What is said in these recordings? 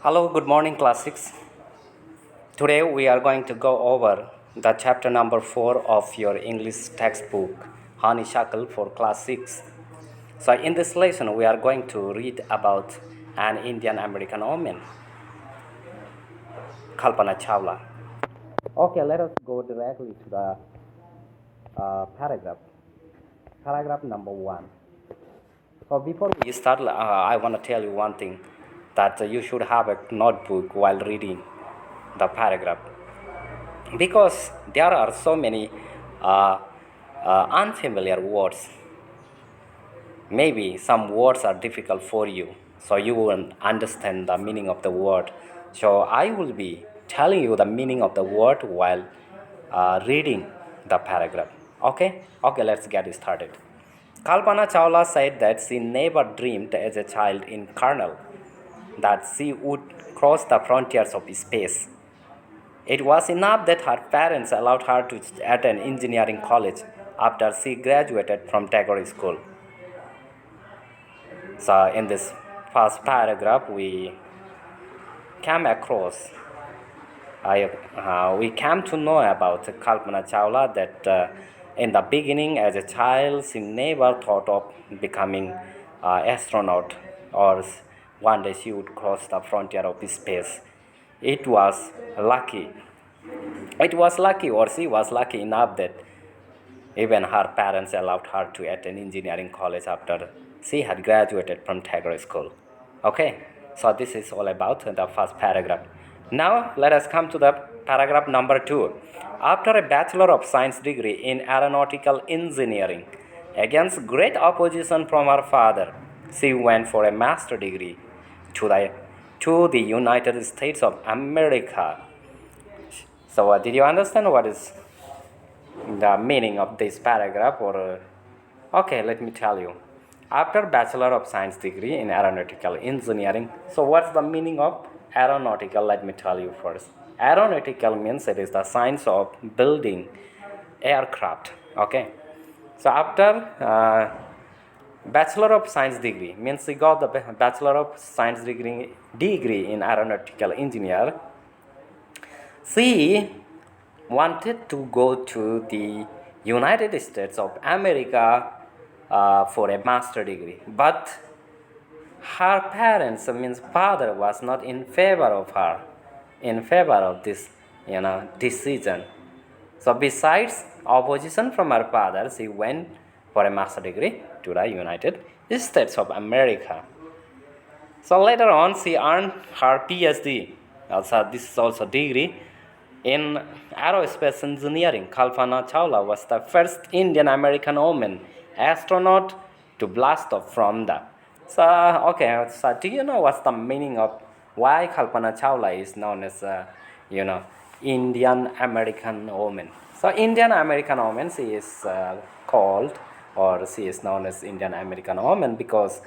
Hello, good morning, class 6. Today we are going to go over the chapter number 4 of your English textbook, Honeysuckle for class 6. So, in this lesson, we are going to read about an Indian American woman, Kalpana Chawla. Okay, let us go directly to the paragraph. Paragraph number 1. So, before we start, I want to tell you one thing that you should have a notebook while reading the paragraph, because there are so many unfamiliar words. Maybe some words are difficult for you, so you won't understand the meaning of the word. So I will be telling you the meaning of the word while reading the paragraph. Okay, let's get started. Kalpana Chawla said that she never dreamed as a child in Colonel that she would cross the frontiers of space. It was enough that her parents allowed her to attend engineering college after she graduated from Tagore School. So, in this first paragraph, we came across, we came to know about Kalpana Chawla that in the beginning, as a child, she never thought of becoming an astronaut, or one day she would cross the frontier of space. It was lucky or she was lucky enough that even her parents allowed her to attend engineering college after she had graduated from Tagore School. Okay, so this is all about the first paragraph. Now let us come to the paragraph number 2. After a Bachelor of Science degree in Aeronautical Engineering, against great opposition from her father, she went for a master degree to the United States of America. So did you understand what is the meaning of this paragraph? Or okay, let me tell you. After Bachelor of Science degree in Aeronautical Engineering, so what's the meaning of aeronautical? Let me tell you first. Aeronautical means it is the science of building aircraft. Okay, so after Bachelor of Science degree means he got the Bachelor of Science degree in Aeronautical Engineer. She wanted to go to the United States of America for a master degree, but her parents, means father, was not in favor of this decision. So besides opposition from her father, she went for a master degree to the United States of America. So later on, she earned her PhD. Also, this is also degree in aerospace engineering. Kalpana Chawla was the first Indian American woman astronaut to blast off from the. So okay, so do you know what's the meaning of why Kalpana Chawla is known as Indian American woman? So Indian American woman, she is called, or she is known as Indian American woman because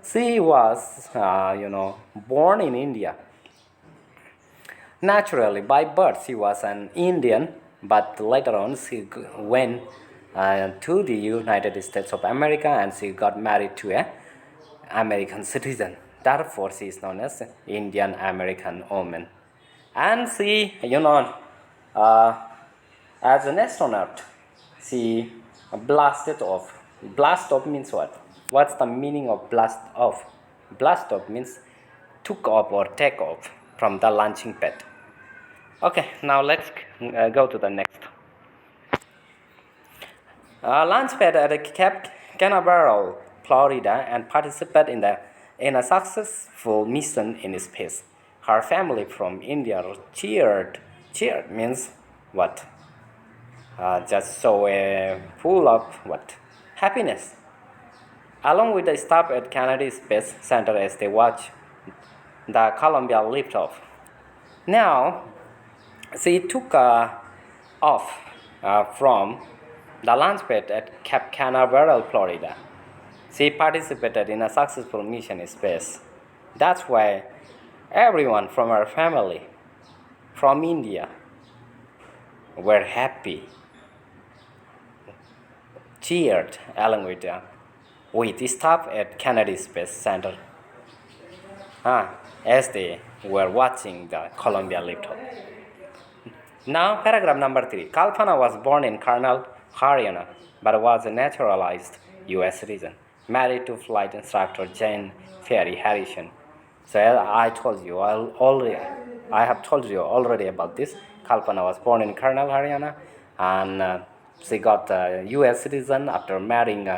she was born in India. Naturally, by birth, she was an Indian, but later on, she went to the United States of America and she got married to a American citizen. Therefore, she is known as Indian American woman. And she, as an astronaut, she blasted off. Blast off means what? What's the meaning of blast off? Blast off means took off or take off from the launching pad. Okay, now let's go to the next. Launch pad at Cape Canaveral, Florida, and participate in a successful mission in space. Her family from India cheered. Cheered means what? Just so full of what? Happiness. Along with the staff at Kennedy Space Center as they watch the Columbia liftoff. Now, she took off from the launch pad at Cape Canaveral, Florida. She participated in a successful mission in space. That's why everyone from her family, from India, were happy, cheered along with staff at Kennedy Space Center. as they were watching the Columbia liftoff. Now, paragraph number 3. Kalpana was born in Karnal, Haryana, but was a naturalized U.S. citizen, married to flight instructor Jane Ferry Harrison. So I have told you already about this. Kalpana was born in Karnal, Haryana, and she got a U.S. citizen after marrying,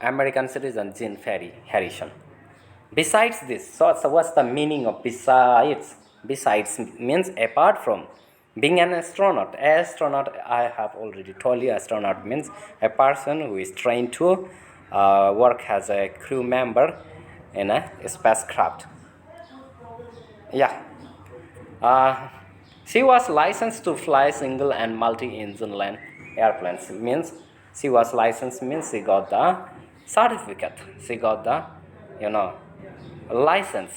American citizen Jane Ferry Harrison. Besides this, so what's the meaning of besides? Besides means apart from. Being an astronaut. Astronaut, I have already told you, astronaut means a person who is trained to work as a crew member in a spacecraft. Yeah. She was licensed to fly single and multi-engine land airplanes. Means she was licensed means she got the certificate. She got the, license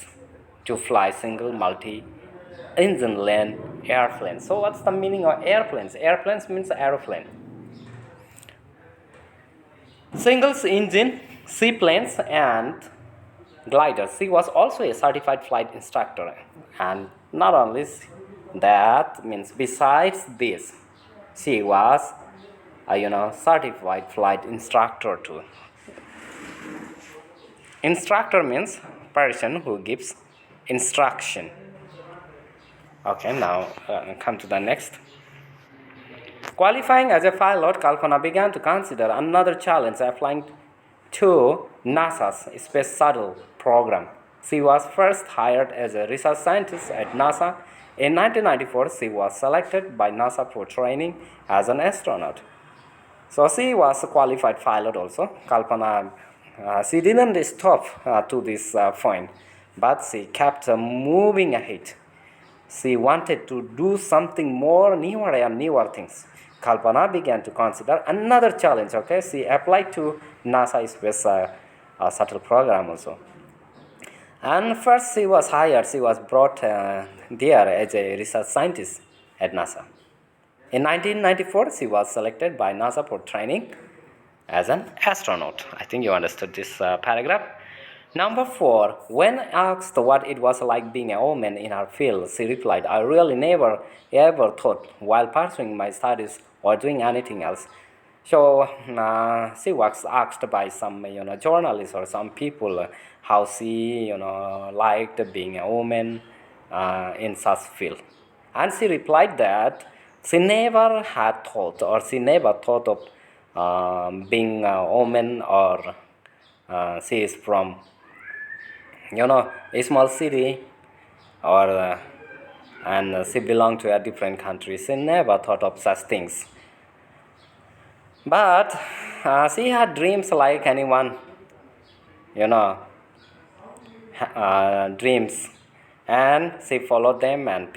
to fly single multi-engine land airplanes. So what's the meaning of airplanes? Airplanes means aeroplane. Singles engine, seaplanes and gliders. She was also a certified flight instructor, and not only that, means besides this, she was a certified flight instructor too. Instructor means person who gives instruction. Okay, now come to the next. Qualifying as a pilot, Kalpana began to consider another challenge, applying to NASA's Space Shuttle program. She was first hired as a research scientist at NASA. In 1994, she was selected by NASA for training as an astronaut. So she was a qualified pilot also. Kalpana, she didn't stop to this point, but she kept moving ahead. She wanted to do something more newer and newer things. Kalpana began to consider another challenge. Okay, she applied to NASA Space Shuttle program also. And first she was hired. She was brought there as a research scientist at NASA. In 1994, she was selected by NASA for training as an astronaut. I think you understood this paragraph. Number 4, when asked what it was like being a woman in her field, she replied, I really never ever thought while pursuing my studies or doing anything else. So she was asked by some journalists or some people how she liked being a woman in such field, and she replied that she never had thought, or she never thought of being a woman, or she is from a small city, or and she belonged to a different country. She never thought of such things. But she had dreams like anyone, dreams, and she followed them, and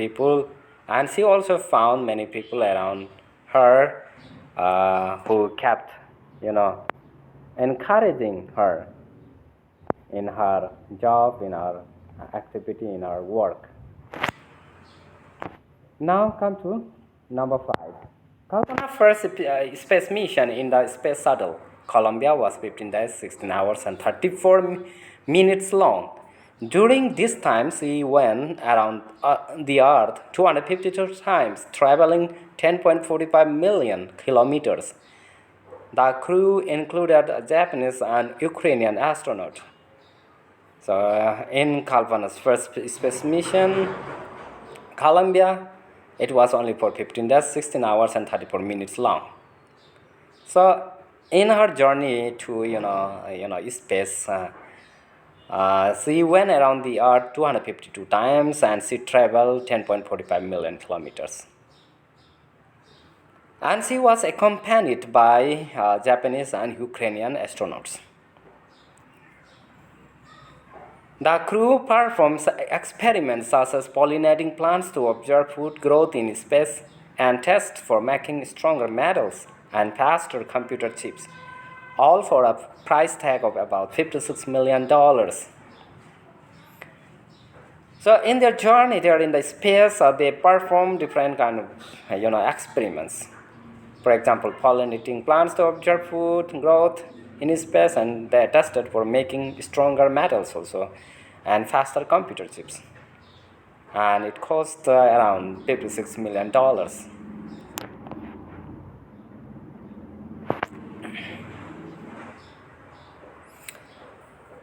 she also found many people around her who kept, encouraging her in her job, in her activity, in her work. Now come to number 5. Kalpana's first space mission in the Space Shuttle Columbia was 15 days, 16 hours, and 34 minutes long. During this time, she went around the Earth 252 times, traveling 10.45 million kilometers. The crew included Japanese and Ukrainian astronauts. So, in Kalpana's first space mission, Columbia, it was only for 15 days, 16 hours, and 34 minutes long. So, in her journey to space, she went around the Earth 252 times, and she traveled 10.45 million kilometers. And she was accompanied by Japanese and Ukrainian astronauts. The crew performs experiments such as pollinating plants to observe food growth in space and test for making stronger metals and faster computer chips, all for a price tag of about $56 million. So in their journey there in the space, they perform different kind of experiments. For example, pollinating plants to observe food growth in space, and they tested for making stronger metals also and faster computer chips, and it cost around $56 million.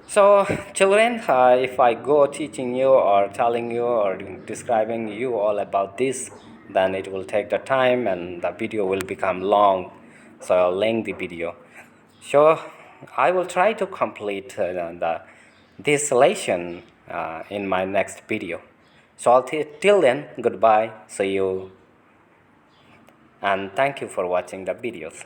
So, children, if I go teaching you or telling you or describing you all about this, then it will take the time and the video will become long, so I'll lengthy video. So, I will try to complete this lesson in my next video. So, till then, goodbye, see you, and thank you for watching the videos.